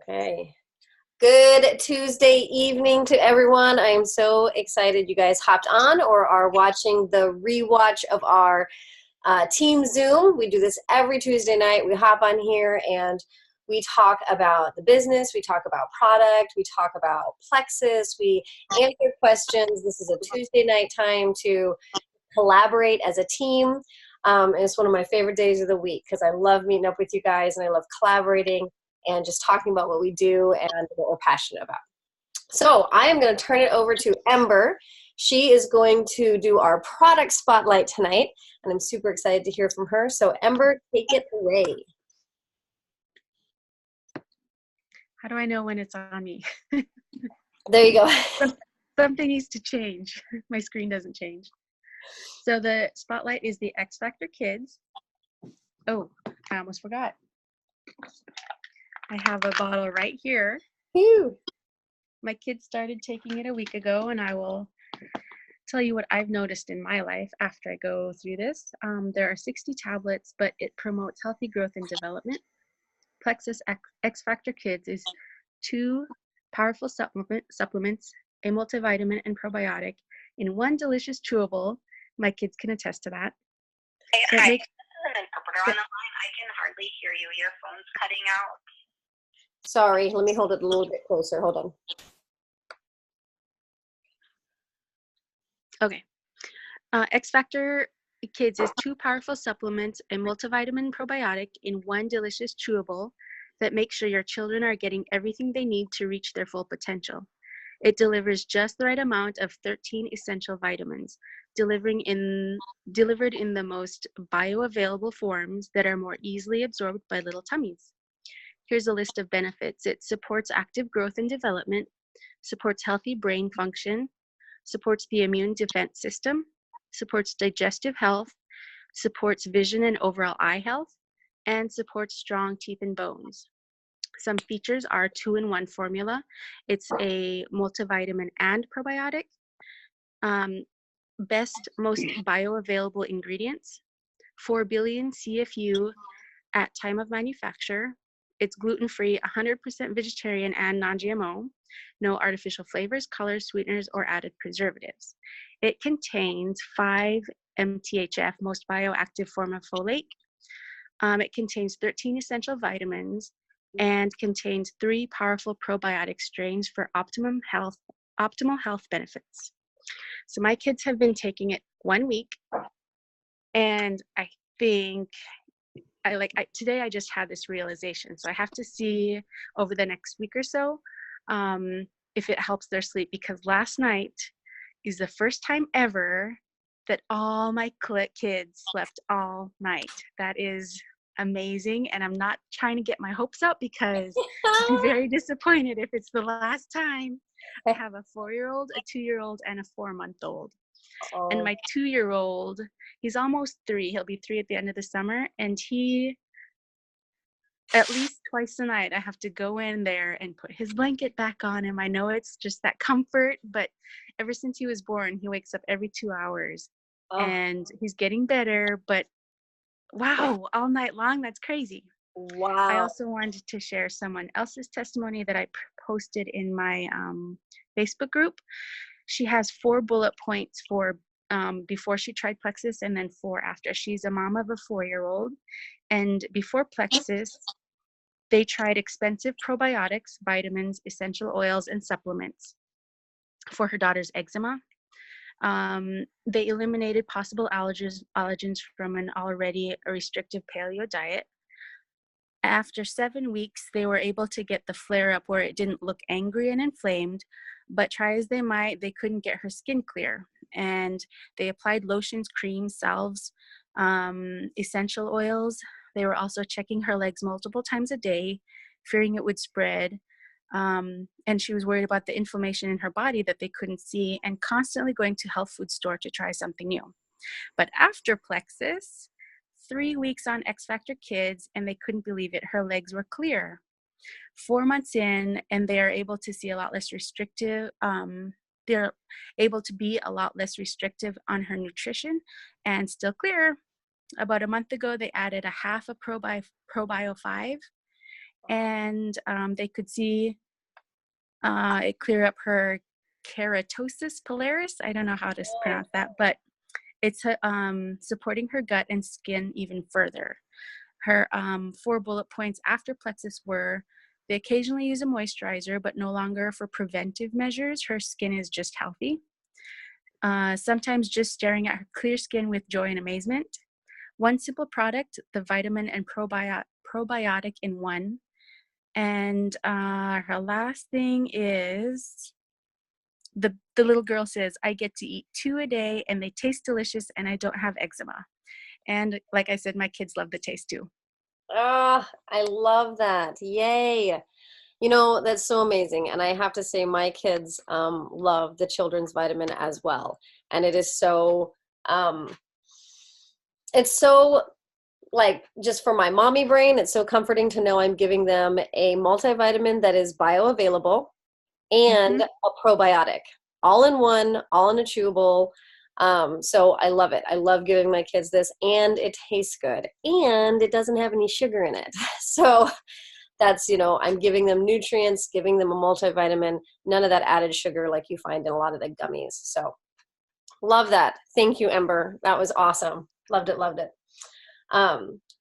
Okay. Good Tuesday evening to everyone. I am so excited you guys hopped on or are watching the rewatch of our Team Zoom. We do this every Tuesday night. We hop on here and we talk about the business. We talk about product. We talk about Plexus. We answer questions. This is a Tuesday night time to collaborate as a team. And it's one of my favorite days of the week because I love meeting up with you guys and I love collaborating and just talking about what we do and what we're passionate about. So I am going to turn it over to Ember. She is going to do our product spotlight tonight, and I'm super excited to hear from her. So Ember, take it away. How do I know when it's on me? There you go. Something needs to change. My screen doesn't change. So the spotlight is the X Factor Kids. Oh, I almost forgot. I have a bottle right here. Phew. My kids started taking it a week ago, and I will tell you what I've noticed in my life after I go through this. There are 60 tablets, but it promotes healthy growth and development. Plexus X Factor Kids is 2 powerful supplements, a multivitamin and probiotic in one delicious chewable. My kids can attest to that. Hey, hi. An interpreter on the line. I can hardly hear you. Your phone's cutting out. Sorry, let me hold it a little bit closer. Hold on. Okay. X Factor Kids is 2 powerful supplements, a multivitamin probiotic in one delicious chewable that makes sure your children are getting everything they need to reach their full potential. It delivers just the right amount of 13 essential vitamins, delivered in the most bioavailable forms that are more easily absorbed by little tummies. Here's a list of benefits. It supports active growth and development, supports healthy brain function, supports the immune defense system, supports digestive health, supports vision and overall eye health, and supports strong teeth and bones. Some features are 2-in-1 formula. It's a multivitamin and probiotic. Most bioavailable ingredients, 4 billion CFU at time of manufacture. It's gluten-free, 100% vegetarian and non-GMO. No artificial flavors, colors, sweeteners, or added preservatives. It contains 5 MTHF, most bioactive form of folate. It contains 13 essential vitamins and contains 3 powerful probiotic strains for optimal health benefits. So my kids have been taking it 1 week, and I think today I just had this realization. So I have to see over the next week or so if it helps their sleep, because last night is the first time ever that all my kids slept all night. That is amazing, and I'm not trying to get my hopes up because I'm very disappointed if it's the last time. I have a 4-year-old, a 2-year-old, and a 4-month-old. Oh. And my 2-year-old, he's almost 3. He'll be 3 at the end of the summer, and he, at least twice a night, I have to go in there and put his blanket back on him. I know it's just that comfort, but ever since he was born, he wakes up every 2 hours. Oh. And he's getting better, but wow, all night long, that's crazy. Wow. I also wanted to share someone else's testimony that I posted in my Facebook group. She has 4 bullet points for before she tried Plexus and then 4 after. She's a mom of a 4-year-old, and before Plexus, they tried expensive probiotics, vitamins, essential oils, and supplements for her daughter's eczema. They eliminated possible allergens from an already restrictive paleo diet. After 7 weeks, they were able to get the flare-up where it didn't look angry and inflamed, but try as they might, they couldn't get her skin clear. And they applied lotions, creams, salves, essential oils. They were also checking her legs multiple times a day, fearing it would spread. And she was worried about the inflammation in her body that they couldn't see, and constantly going to health food store to try something new. But after Plexus, 3 weeks on X Factor Kids, and they couldn't believe it, her legs were clear. 4 months in, and they are able to see a lot less restrictive. They're able to be a lot less restrictive on her nutrition and still clear. About a month ago, they added a half a ProBio 5, and they could see it clear up her keratosis pilaris. I don't know how to pronounce that, but it's supporting her gut and skin even further. Her 4 bullet points after plexus were: they occasionally use a moisturizer, but no longer for preventive measures. Her skin is just healthy. Sometimes just staring at her clear skin with joy and amazement. One simple product, the vitamin and probiotic in one. And her last thing is the little girl says, I get to eat 2 a day and they taste delicious and I don't have eczema. And like I said, my kids love the taste too. Oh, I love that. Yay. You know, that's so amazing. And I have to say my kids love the children's vitamin as well. And it is so, it's so like just for my mommy brain, it's so comforting to know I'm giving them a multivitamin that is bioavailable and a probiotic, all in one, all in a chewable. So I love it. I love giving my kids this, and it tastes good, and it doesn't have any sugar in it. So that's, you know, I'm giving them nutrients, giving them a multivitamin, none of that added sugar like you find in a lot of the gummies. So love that. Thank you, Ember. That was awesome. Loved it, loved it.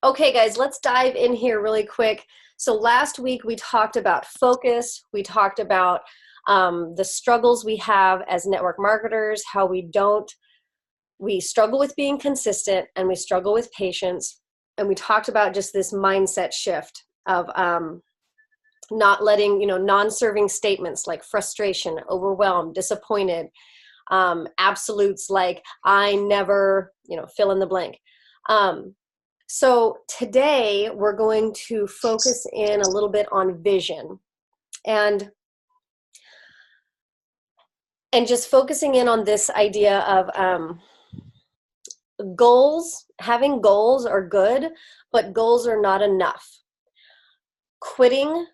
Okay, guys, let's dive in here really quick. So last week we talked about focus. We talked about the struggles we have as network marketers, how we struggle with being consistent and we struggle with patience. And we talked about just this mindset shift of not letting, you know, non-serving statements like frustration, overwhelmed, disappointed, absolutes like I never, you know, fill in the blank. So today we're going to focus in a little bit on vision and just focusing in on this idea of goals. Having goals are good, but goals are not enough. Quitting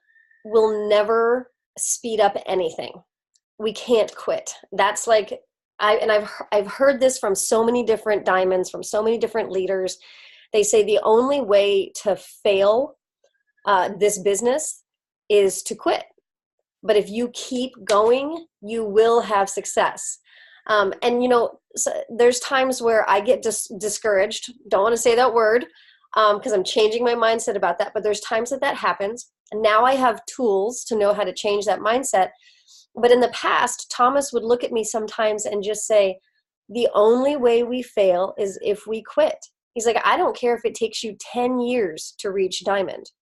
will never speed up anything. We can't quit. That's like, I've heard this from so many different diamonds, from so many different leaders. They say the only way to fail this business is to quit. But if you keep going, you will have success. And, you know, so there's times where I get discouraged. Don't want to say that word because I'm changing my mindset about that. But there's times that happens. And now I have tools to know how to change that mindset. But in the past, Thomas would look at me sometimes and just say, the only way we fail is if we quit. He's like, I don't care if it takes you 10 years to reach diamond.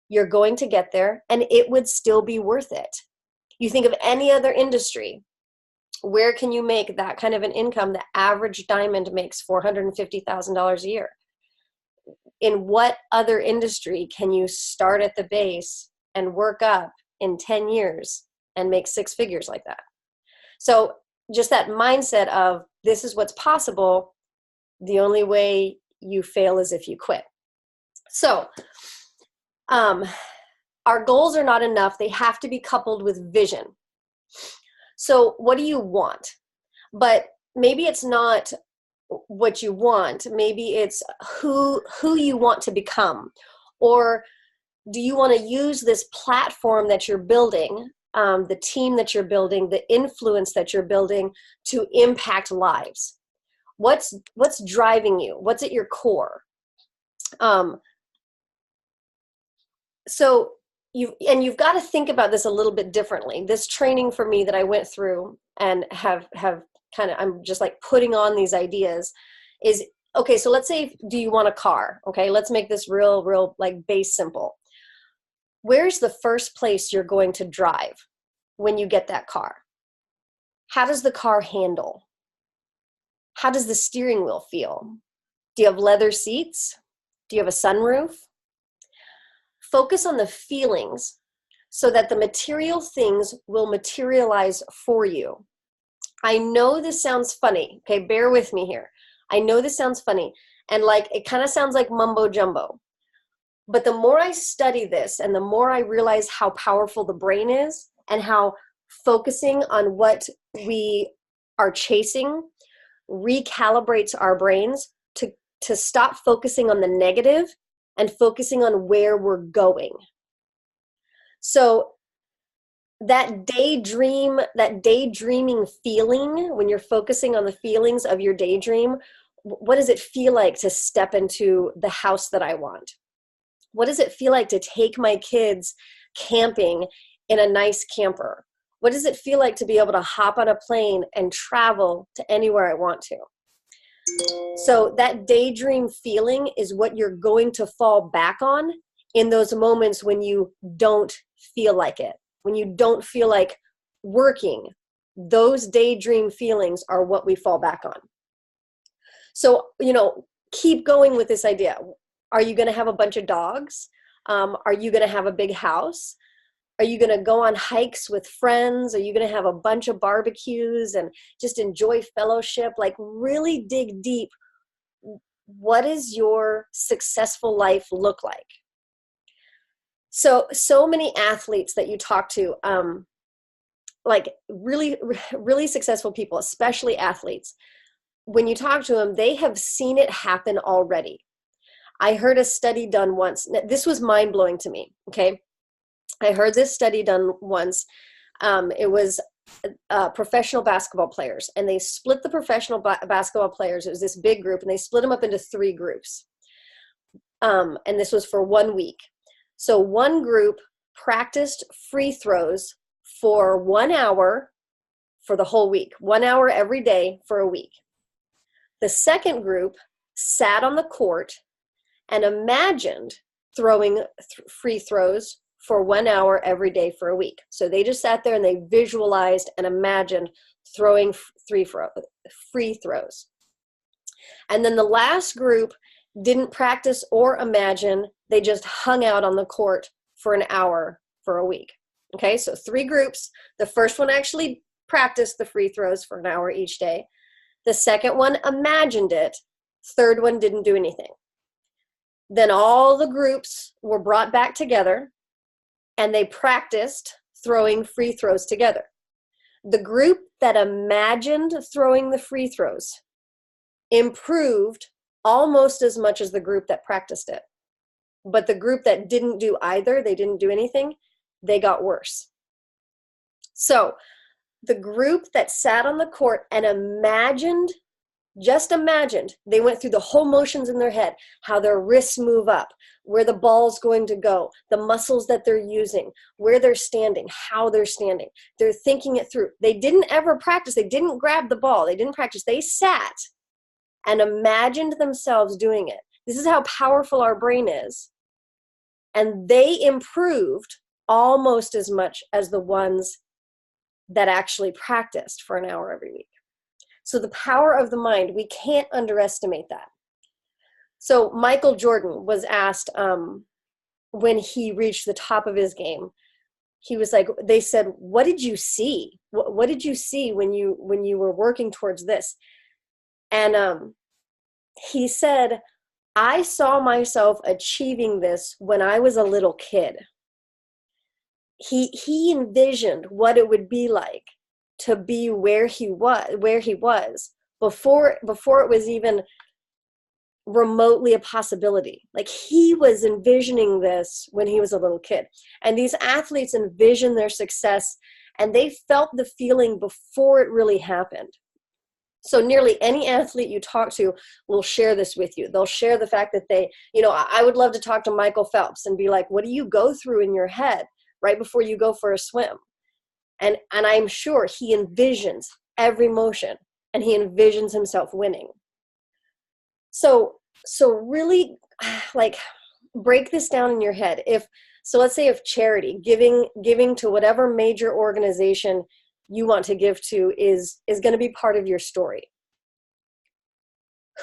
You're going to get there and it would still be worth it. You think of any other industry, where can you make that kind of an income? The average diamond makes $450,000 a year. In what other industry can you start at the base and work up in 10 years and make 6 figures like that? So just that mindset of this is what's possible. The only way you fail is if you quit. So our goals are not enough. They have to be coupled with vision. So what do you want? But maybe it's not what you want. Maybe it's who you want to become. Or do you want to use this platform that you're building, the team that you're building, the influence that you're building to impact lives? What's driving you? What's at your core? So you've got to think about this a little bit differently. This training for me that I went through and have kind of, I'm just like putting on these ideas is, okay, so let's say, do you want a car? Okay, let's make this real like base simple. Where's the first place you're going to drive when you get that car? How does the car handle? How does the steering wheel feel? Do you have leather seats? Do you have a sunroof? Focus on the feelings so that the material things will materialize for you. I know this sounds funny. Okay, bear with me here. I know this sounds funny. And like, it kind of sounds like mumbo jumbo. But the more I study this and the more I realize how powerful the brain is and how focusing on what we are chasing recalibrates our brains to stop focusing on the negative and focusing on where we're going. So that daydreaming feeling, when you're focusing on the feelings of your daydream, what does it feel like to step into the house that I want? What does it feel like to take my kids camping in a nice camper? What does it feel like to be able to hop on a plane and travel to anywhere I want to? So that daydream feeling is what you're going to fall back on in those moments when you don't feel like it, when you don't feel like working. Those daydream feelings are what we fall back on. So, keep going with this idea. Are you going to have a bunch of dogs? Are you going to have a big house? Are you going to go on hikes with friends? Are you going to have a bunch of barbecues and just enjoy fellowship? Like, really dig deep. What does your successful life look like? So many athletes that you talk to, like really, really successful people, especially athletes, when you talk to them, they have seen it happen already. I heard a study done once. This was mind-blowing to me, okay? I heard this study done once. It was professional basketball players, and they split the professional basketball players. It was this big group, and they split them up into 3 groups. And this was for 1 week. So one group practiced free throws for 1 hour for the whole week, 1 hour every day for a week. The second group sat on the court and imagined throwing free throws for 1 hour every day for a week. So they just sat there and they visualized and imagined throwing free throws. And then the last group didn't practice or imagine. They just hung out on the court for 1 hour for a week. Okay, so 3 groups. The first one actually practiced the free throws for 1 hour each day. The second one imagined it. Third one didn't do anything. Then all the groups were brought back together and they practiced throwing free throws together. The group that imagined throwing the free throws improved almost as much as the group that practiced it. But the group that didn't do either, they didn't do anything, they got worse. So the group that sat on the court and imagined, just imagined, they went through the whole motions in their head, how their wrists move up, where the ball's going to go, the muscles that they're using, where they're standing, how they're standing. They're thinking it through. They didn't ever practice. They didn't grab the ball. They didn't practice. They sat and imagined themselves doing it. This is how powerful our brain is. And they improved almost as much as the ones that actually practiced for 1 hour every week. So the power of the mind, we can't underestimate that. So Michael Jordan was asked when he reached the top of his game, he was like, they said, what did you see? What did you see when you were working towards this? And he said, I saw myself achieving this when I was a little kid. He envisioned what it would be like to be where he was before it was even remotely a possibility. Like, he was envisioning this when he was a little kid. And these athletes envision their success, and they felt the feeling before it really happened. So nearly any athlete you talk to will share this with you. They'll share the fact that they, I would love to talk to Michael Phelps and be like, what do you go through in your head right before you go for a swim? And I'm sure he envisions every motion, and he envisions himself winning. So really, like, break this down in your head. Let's say if charity, giving to whatever major organization you want to give to is going to be part of your story.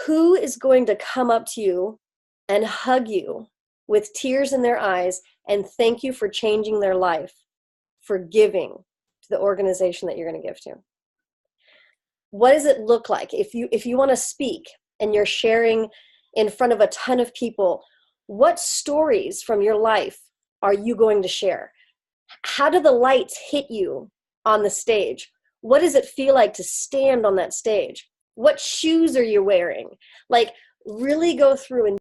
Who is going to come up to you and hug you with tears in their eyes and thank you for changing their life, for giving to the organization that you're going to give to? What does it look like if you want to speak and you're sharing in front of a ton of people? What stories from your life are you going to share? How do the lights hit you on the stage? What does it feel like to stand on that stage? What shoes are you wearing? Like, really go through and